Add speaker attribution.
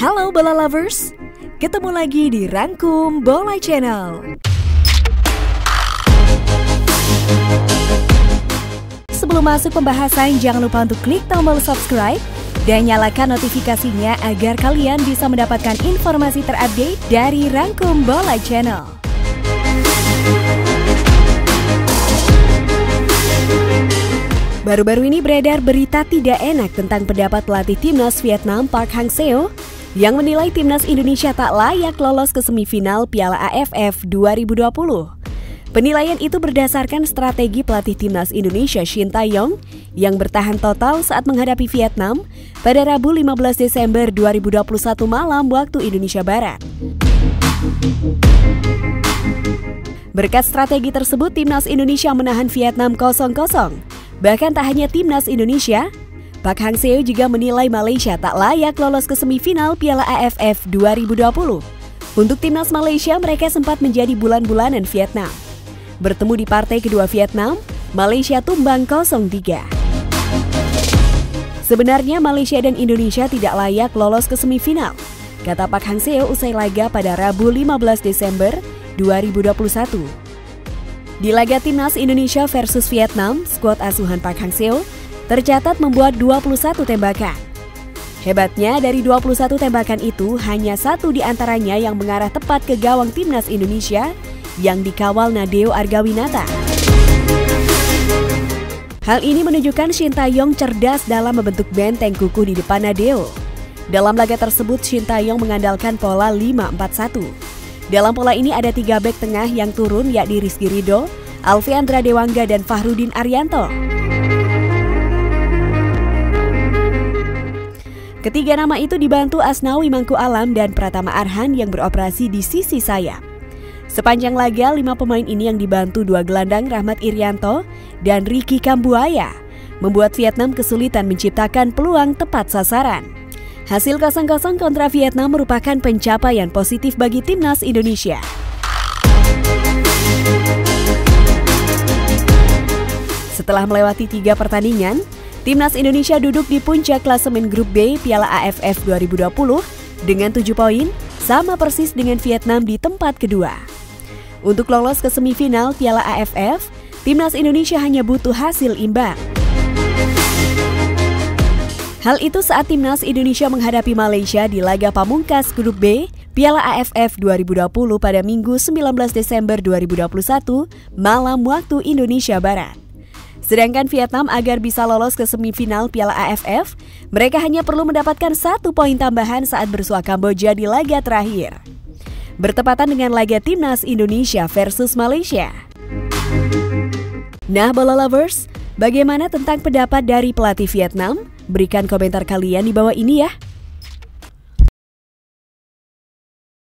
Speaker 1: Halo bola lovers, ketemu lagi di Rangkum Bola Channel. Sebelum masuk pembahasan, jangan lupa untuk klik tombol subscribe dan nyalakan notifikasinya agar kalian bisa mendapatkan informasi terupdate dari Rangkum Bola Channel. Baru-baru ini beredar berita tidak enak tentang pendapat pelatih timnas Vietnam Park Hang-seo yang menilai timnas Indonesia tak layak lolos ke semifinal Piala AFF 2020. Penilaian itu berdasarkan strategi pelatih timnas Indonesia Shin Tae-yong yang bertahan total saat menghadapi Vietnam pada Rabu 15 Desember 2021 malam waktu Indonesia Barat. Berkat strategi tersebut, timnas Indonesia menahan Vietnam 0-0. Bahkan tak hanya timnas Indonesia, Park Hang-seo juga menilai Malaysia tak layak lolos ke semifinal Piala AFF 2020. Untuk timnas Malaysia, mereka sempat menjadi bulan-bulanan Vietnam. Bertemu di partai kedua Vietnam, Malaysia tumbang 0-3. Sebenarnya Malaysia dan Indonesia tidak layak lolos ke semifinal, kata Park Hang-seo usai laga pada Rabu 15 Desember 2021. Di laga timnas Indonesia versus Vietnam, skuad asuhan Park Hang-seo tercatat membuat 21 tembakan. Hebatnya, dari 21 tembakan itu, hanya satu di antaranya yang mengarah tepat ke gawang timnas Indonesia yang dikawal Nadeo Argawinata. Hal ini menunjukkan Shin Tae-yong cerdas dalam membentuk benteng kukuh di depan Nadeo. Dalam laga tersebut, Shin Tae-yong mengandalkan pola 5-4-1. Dalam pola ini ada 3 bek tengah yang turun, yakni Rizky Ridho, Alfiandra Dewangga, dan Fahrudin Arianto. Ketiga nama itu dibantu Asnawi Mangku Alam dan Pratama Arhan yang beroperasi di sisi sayap. Sepanjang laga, 5 pemain ini yang dibantu 2 gelandang Rahmat Irianto dan Ricky Kambuaya membuat Vietnam kesulitan menciptakan peluang tepat sasaran. Hasil 0-0 kontra Vietnam merupakan pencapaian positif bagi timnas Indonesia. Setelah melewati 3 pertandingan, timnas Indonesia duduk di puncak klasemen grup B Piala AFF 2020 dengan 7 poin, sama persis dengan Vietnam di tempat kedua. Untuk lolos ke semifinal Piala AFF, timnas Indonesia hanya butuh hasil imbang. Hal itu saat timnas Indonesia menghadapi Malaysia di laga pamungkas grup B Piala AFF 2020 pada Minggu 19 Desember 2021 malam waktu Indonesia Barat. Sedangkan Vietnam agar bisa lolos ke semifinal Piala AFF, mereka hanya perlu mendapatkan 1 poin tambahan saat bersua Kamboja di laga terakhir. Bertepatan dengan laga timnas Indonesia versus Malaysia. Nah, bola lovers, bagaimana tentang pendapat dari pelatih Vietnam? Berikan komentar kalian di bawah ini ya.